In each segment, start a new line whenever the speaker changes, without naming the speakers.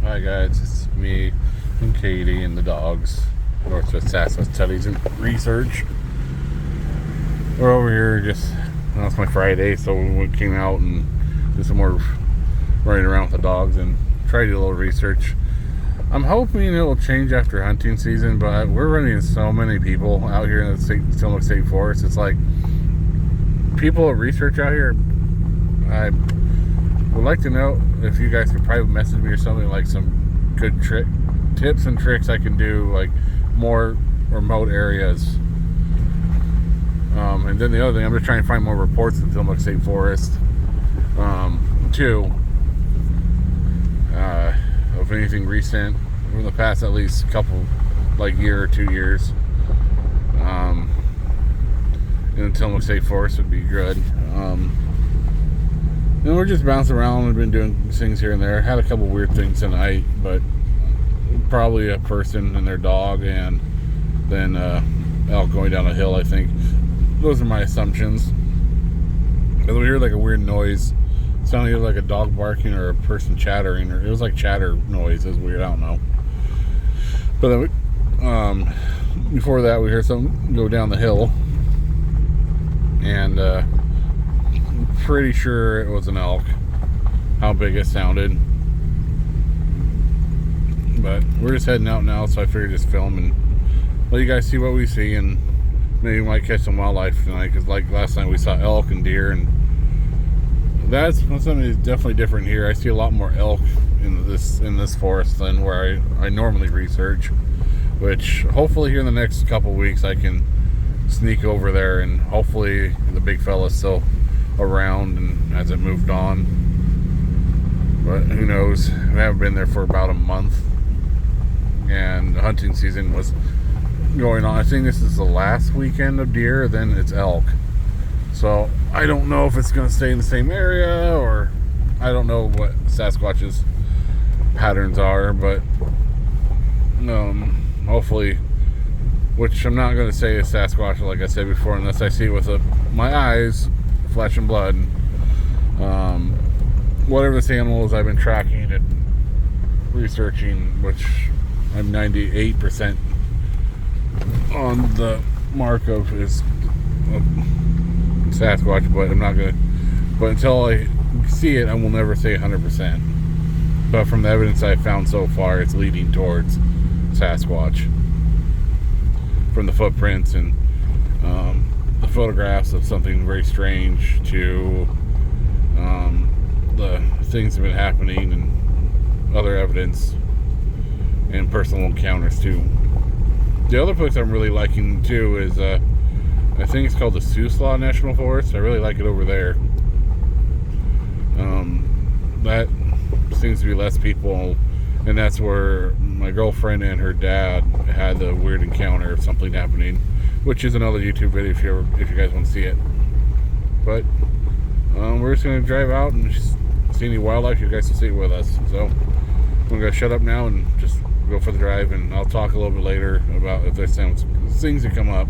Hi guys, it's me and Katie and the dogs. Northwest Sasswest Teddy's in research. We're over here just, well, it's my Friday, so we came out and did some more running around with the dogs and try to do a little research. I'm hoping it will change after hunting season, but we're running into so many people out here in the Tillamook State Forest. It's like people at research out here. I would like to know if you guys could private message me or something, like some good tips and tricks I can do, like more remote areas. And then the other thing, I'm just trying to find more reports in the Tillamook State Forest, too, of anything recent from the past, at least couple, like year or 2 years. In the Tillamook State Forest would be good. And we're just bouncing around. We've been doing things here and there. Had a couple weird things tonight, but probably a person and their dog, and then elk going down a hill, I think. Those are my assumptions. But we heard like a weird noise. It sounded either like a dog barking or a person chattering, or it was like chatter noise. It was weird. I don't know. But then before that, we heard something go down the hill, and I'm pretty sure it was an elk. How big it sounded. But we're just heading out now, so I figured just film and let you guys see what we see, and maybe we might catch some wildlife tonight, because like last night we saw elk and deer, and that's something that's definitely different here. I see a lot more elk in this forest than where I normally research, which hopefully here in the next couple weeks I can sneak over there, and hopefully the big fella's still around and hasn't moved on. But who knows? We haven't been there for about a month, and the hunting season was going on. I think this is the last weekend of deer, then it's elk. So I don't know if it's going to stay in the same area, or I don't know what Sasquatch's patterns are, but hopefully, which I'm not going to say is Sasquatch, like I said before, unless I see it with my eyes, flesh and blood. Whatever this animal is I've been tracking and researching, which I'm 98% on the mark of, is Sasquatch, but I'm not gonna. But until I see it, I will never say 100%. But from the evidence I've found so far, it's leading towards Sasquatch. From the footprints and the photographs of something very strange to the things that have been happening, and other evidence and personal encounters too. The other place I'm really liking too is I think it's called the Siuslaw National Forest. I really like it over there. That seems to be less people, and that's where my girlfriend and her dad had the weird encounter of something happening, which is another YouTube video if you guys want to see it. But we're just gonna drive out and see any wildlife. You guys can see it with us. So I'm gonna shut up now and just go for the drive, and I'll talk a little bit later about if there's some things that come up.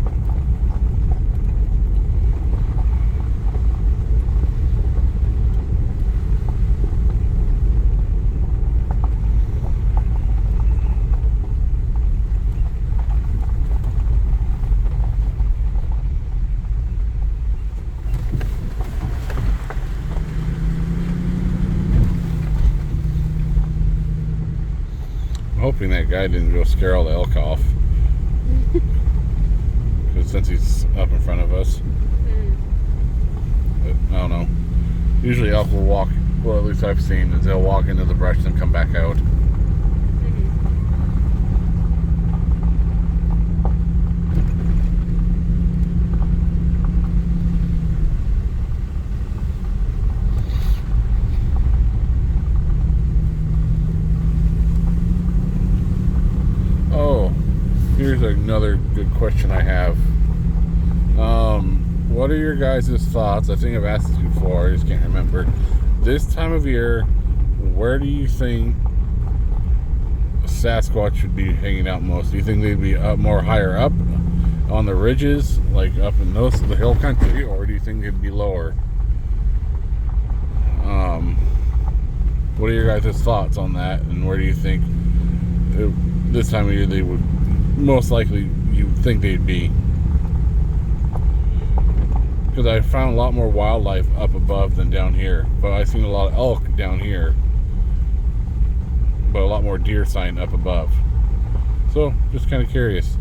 Hoping that guy didn't go scare all the elk off, because since he's up in front of us. But I don't know. Usually elk will walk, well, at least I've seen, is they'll walk into the brush and come back out. Here's another good question I have. What are your guys' thoughts? I think I've asked this before, I just can't remember. This time of year, where do you think Sasquatch should be hanging out most? Do you think they'd be more higher up on the ridges, like up in the hill country, or do you think it'd be lower? What are your guys' thoughts on that, and where do you think this time of year they would most likely you think they'd be? Because I found a lot more wildlife up above than down here, but I've seen a lot of elk down here, but a lot more deer sign up above. So just kind of curious.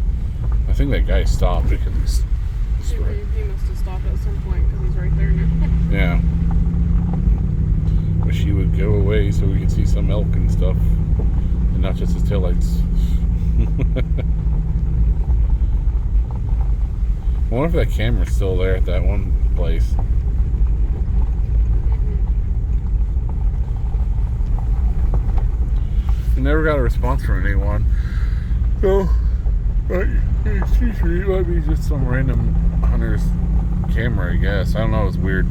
I think that guy stopped because he's right.
He must have stopped at some point because he's right there now.
Yeah. Wish he would go away so we could see some elk and stuff, and not just his taillights. I wonder if that camera's still there at that one place. I never got a response from anyone. So, excuse me, it might be just some random hunter's camera, I guess. I don't know, it's weird.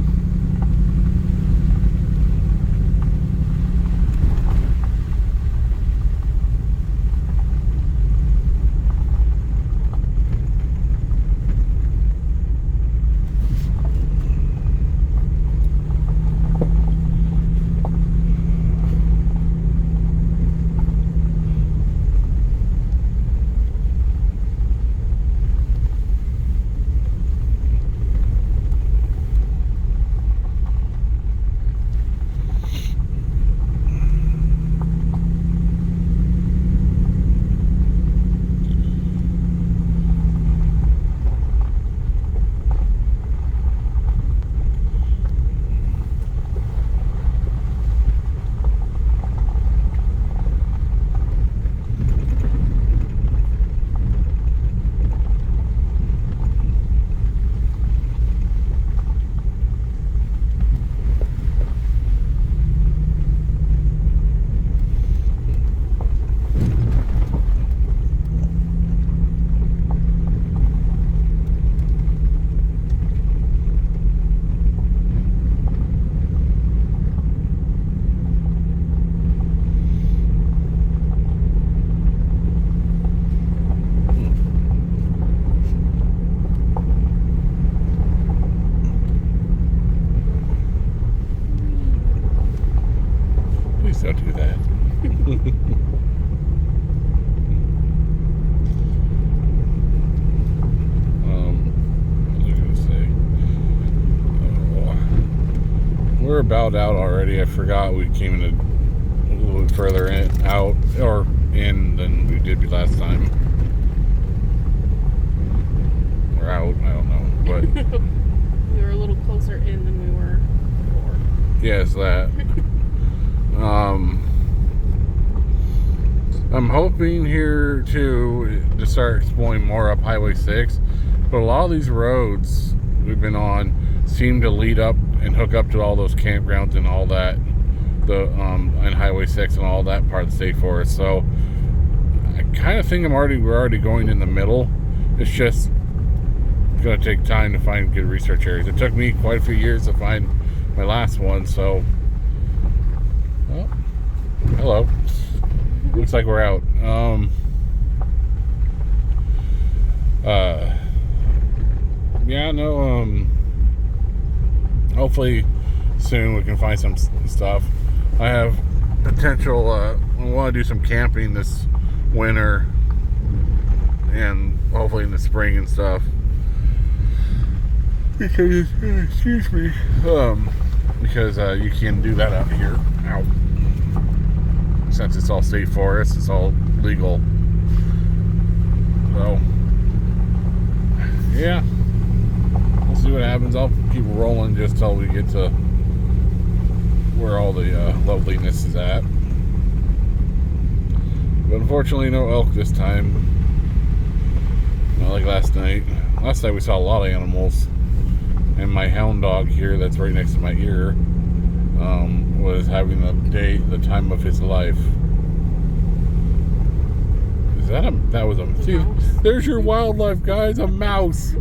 Don't do that. What was I gonna say? We're about out already. I forgot we came in a little bit further out than we did last time. We're out. I don't know, but
we were a little closer in than we were before.
Yes, that. I'm hoping here too to start exploring more up Highway 6, but a lot of these roads we've been on seem to lead up and hook up to all those campgrounds and all that, and Highway 6 and all that part of the state forest. So I kind of think we're already going in the middle. It's just going to take time to find good research areas. It took me quite a few years to find my last one, so. Oh, hello. Looks like we're out. Yeah, no, hopefully soon we can find some stuff. I have potential, I want to do some camping this winter and hopefully in the spring and stuff. Because, excuse me, because you can do that out here. Ow. Since it's all state forest, it's all legal. So, yeah, we'll see what happens. I'll keep rolling just till we get to where all the loveliness is at. But unfortunately, no elk this time. Not like last night. Last night we saw a lot of animals. And my hound dog here, that's right next to my ear, was having the time of his life. Is that was a see, there's your wildlife, guys, a mouse.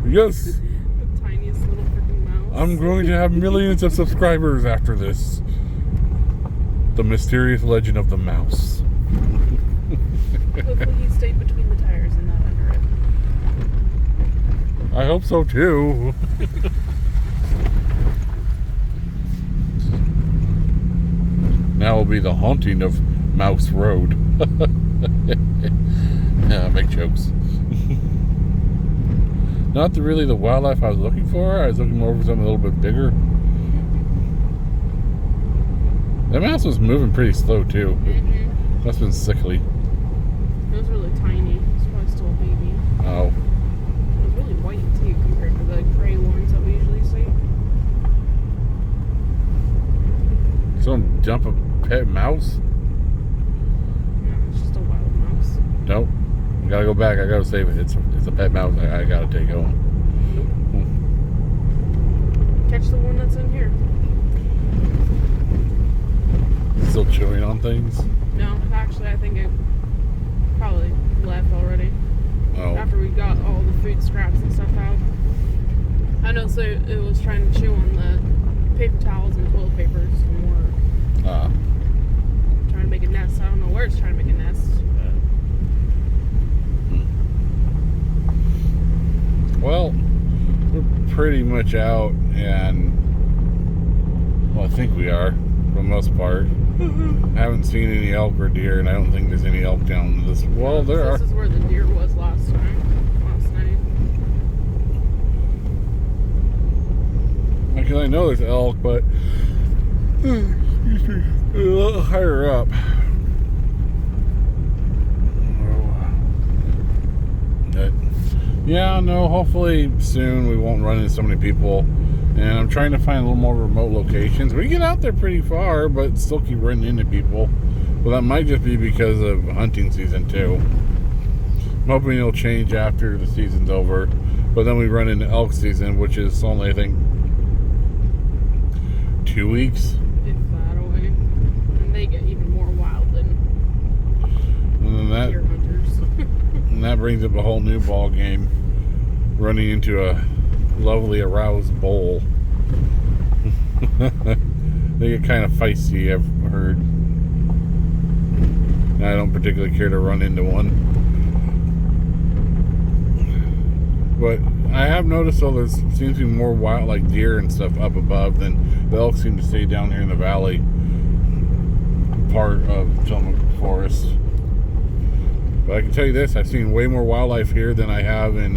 Yes.
The tiniest little freaking mouse.
I'm going to have millions of subscribers after this. The mysterious legend of the mouse.
Hopefully he stayed between the tires and not under it.
I hope so too. now will be the haunting of Mouse Road. Yeah, make jokes. Not really the wildlife I was looking for. I was looking more for something a little bit bigger. That mouse was moving pretty slow too.
Mm-hmm.
Must have been sickly.
It was really tiny. It's probably still a baby.
Oh.
It was really white too compared to the gray ones that we usually see.
Someone dump a pet mouse?
No, it's just a wild mouse.
Nope. I gotta go back. I gotta save it. It's a pet mouse. I gotta take home.
Nope. Catch the one that's in here.
Still chewing on things?
No, actually, I think it probably left already.
Oh.
After we got all the food scraps and stuff out. I know, so it was trying to chew on the paper towels and toilet papers some more. Trying to make a nest. I don't know where it's trying to make a nest.
Well, we're pretty much out, and well, I think we are for the most part. I haven't seen any elk or deer, and I don't think there's any elk down this. Well, there are.
This is where the deer was last night.
Because I know there's elk, but excuse me, a little higher up. But yeah, no. Hopefully soon we won't run into so many people. And I'm trying to find a little more remote locations. We get out there pretty far, but still keep running into people. Well, that might just be because of hunting season too. I'm hoping it'll change after the season's over. But then we run into elk season, which is only, I think, 2 weeks.
If that away. And they get even more wild than deer hunters.
And that brings up a whole new ball game. Running into a lovely aroused bull. They get kind of feisty, I've heard. And I don't particularly care to run into one. But I have noticed, though, there seems to be more wild, like deer and stuff up above than the elk seem to stay down here in the valley part of Tillamook Forest. But I can tell you this, I've seen way more wildlife here than I have in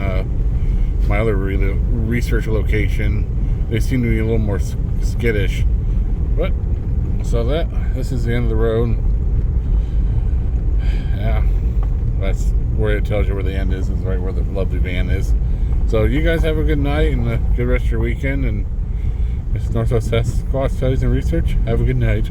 my other research location. They seem to be a little more skittish. But, so this is the end of the road. Yeah, that's where it tells you where the end is right where the lovely van is. So you guys have a good night and a good rest of your weekend. And it's Northwest Sasquatch Studies and Research. Have a good night.